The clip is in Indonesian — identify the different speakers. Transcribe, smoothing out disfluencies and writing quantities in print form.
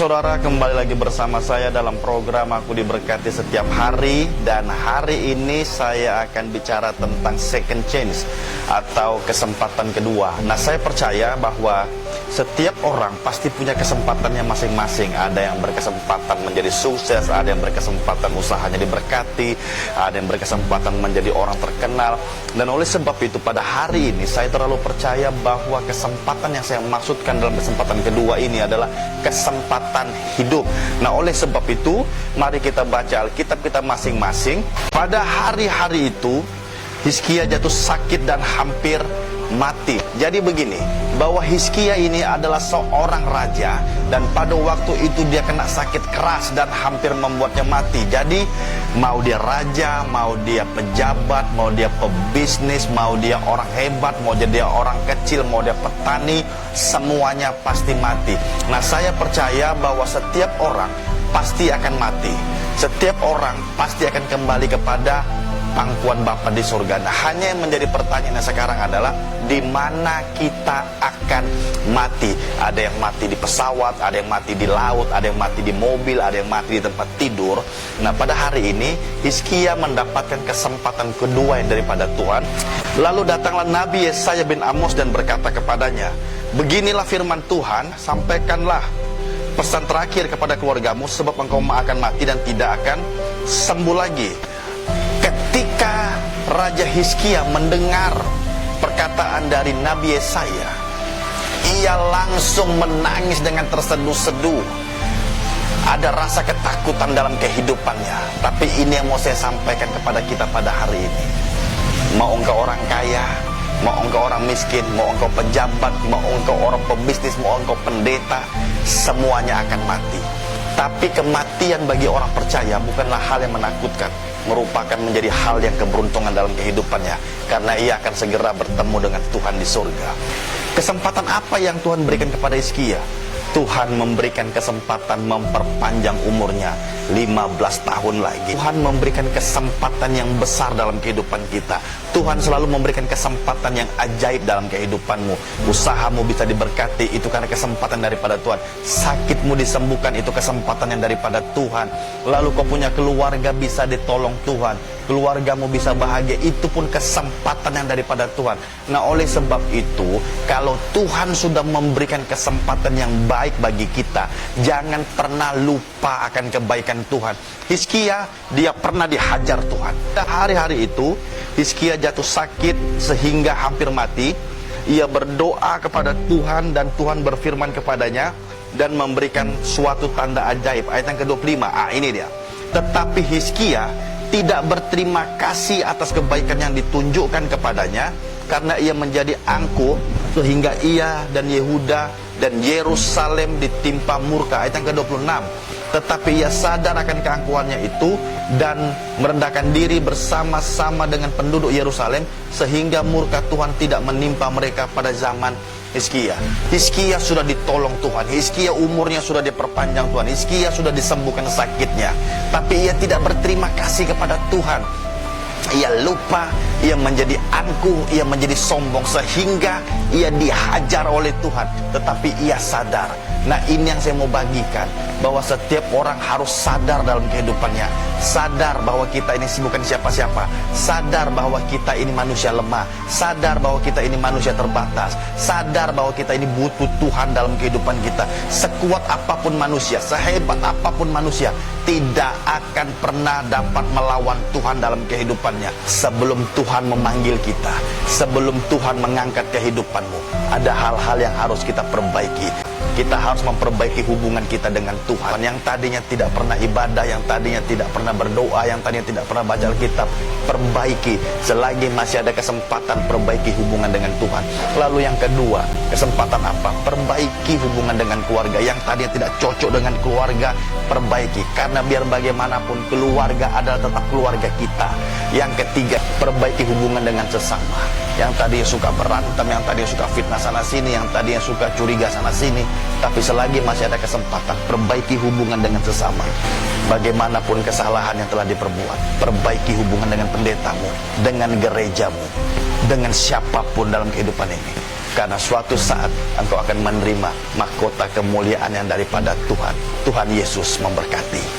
Speaker 1: saudara, kembali lagi bersama saya dalam program Aku Diberkati Setiap Hari. Dan hari ini saya akan bicara tentang second chance atau kesempatan kedua. Nah, saya percaya bahwa setiap orang pasti punya kesempatannya masing-masing. Ada yang berkesempatan menjadi sukses, ada yang berkesempatan usahanya diberkati, ada yang berkesempatan menjadi orang terkenal. Dan oleh sebab itu pada hari ini saya terlalu percaya bahwa kesempatan yang saya maksudkan dalam kesempatan kedua ini adalah kesempatan hidup. Nah, oleh sebab itu mari kita baca Alkitab kita masing-masing. Pada hari-hari itu Hizkia jatuh sakit dan hampir mati. Jadi begini, bahwa Hizkia ini adalah seorang raja, dan pada waktu itu dia kena sakit keras dan hampir membuatnya mati. Jadi mau dia raja, mau dia pejabat, mau dia pebisnis, mau dia orang hebat, mau dia orang kecil, mau dia petani, semuanya pasti mati. Nah, saya percaya bahwa setiap orang pasti akan mati. Setiap orang pasti akan kembali kepada pangkuan Bapa di surga. Nah, hanya yang menjadi pertanyaan sekarang adalah di mana kita akan mati. Ada yang mati di pesawat, ada yang mati di laut, ada yang mati di mobil, ada yang mati di tempat tidur. Nah, pada hari ini Hizkia mendapatkan kesempatan kedua yang daripada Tuhan. Lalu datanglah Nabi Yesaya bin Amos dan berkata kepadanya, beginilah firman Tuhan, sampaikanlah pesan terakhir kepada keluargamu, sebab engkau akan mati dan tidak akan sembuh lagi. Ketika Raja Hizkia mendengar perkataan dari Nabi Yesaya, ia langsung menangis dengan terseduh-seduh. Ada rasa ketakutan dalam kehidupannya. Tapi ini yang mau saya sampaikan kepada kita pada hari ini. Mau engkau orang kaya, mau engkau orang miskin, mau engkau pejabat, mau engkau orang pebisnis, mau engkau pendeta, semuanya akan mati. Tapi kematian bagi orang percaya bukanlah hal yang menakutkan, merupakan menjadi hal yang keberuntungan dalam kehidupannya, karena ia akan segera bertemu dengan Tuhan di surga. Kesempatan apa yang Tuhan berikan kepada Hizkia? Tuhan memberikan kesempatan memperpanjang umurnya 15 tahun lagi. Tuhan memberikan kesempatan yang besar dalam kehidupan kita. Tuhan selalu memberikan kesempatan yang ajaib dalam kehidupanmu. Usahamu bisa diberkati, itu karena kesempatan daripada Tuhan. Sakitmu disembuhkan, itu kesempatan yang daripada Tuhan. Lalu kau punya keluarga bisa ditolong Tuhan, keluargamu bisa bahagia, itu pun kesempatan yang daripada Tuhan. Nah, oleh sebab itu, kalau Tuhan sudah memberikan kesempatan yang baik bagi kita, jangan pernah lupa akan kebaikan Tuhan. Hizkia, dia pernah dihajar Tuhan. Hari-hari itu Hizkia jatuh sakit sehingga hampir mati. Ia berdoa kepada Tuhan dan Tuhan berfirman kepadanya dan memberikan suatu tanda ajaib. Ayat yang ke-25, ini dia. Tetapi Hizkia tidak berterima kasih atas kebaikan yang ditunjukkan kepadanya, karena ia menjadi angkuh sehingga ia dan Yehuda dan Yerusalem ditimpa murka. Ayat yang ke-26. Tetapi ia sadar akan keangkuhannya itu dan merendahkan diri bersama-sama dengan penduduk Yerusalem, sehingga murka Tuhan tidak menimpa mereka pada zaman Hizkia. Hizkia sudah ditolong Tuhan, Hizkia umurnya sudah diperpanjang Tuhan, Hizkia sudah disembuhkan sakitnya, tapi ia tidak berterima kasih kepada Tuhan. Ia lupa, ia menjadi angkuh, ia menjadi sombong, sehingga ia dihajar oleh Tuhan. Tetapi ia sadar. Nah, ini yang saya mau bagikan, bahwa setiap orang harus sadar dalam kehidupannya. Sadar bahwa kita ini bukan siapa-siapa. Sadar bahwa kita ini manusia lemah. Sadar bahwa kita ini manusia terbatas. Sadar bahwa kita ini butuh Tuhan dalam kehidupan kita. Sekuat apapun manusia, sehebat apapun manusia, tidak akan pernah dapat melawan Tuhan dalam kehidupannya. Sebelum Tuhan memanggil kita, sebelum Tuhan mengangkat kehidupanmu, ada hal-hal yang harus kita perbaiki. Kita harus memperbaiki hubungan kita dengan Tuhan. Yang tadinya tidak pernah ibadah, yang tadinya tidak pernah berdoa, yang tadinya tidak pernah baca Alkitab, perbaiki. Selagi masih ada kesempatan, perbaiki hubungan dengan Tuhan. Lalu yang kedua, kesempatan apa? Perbaiki hubungan dengan keluarga. Yang tadinya tidak cocok dengan keluarga, perbaiki. Karena biar bagaimanapun, keluarga adalah tetap keluarga kita. Yang ketiga, perbaiki hubungan dengan sesama. Yang tadinya suka berantem, yang tadinya suka fitnah sana sini, yang tadinya suka curiga sana sini, tapi selagi masih ada kesempatan, perbaiki hubungan dengan sesama. Bagaimanapun kesalahan yang telah diperbuat, perbaiki hubungan dengan pendetamu, dengan gerejamu, dengan siapapun dalam kehidupan ini. karena suatu saat engkau akan menerima mahkota kemuliaan yang daripada Tuhan. Tuhan Yesus memberkati.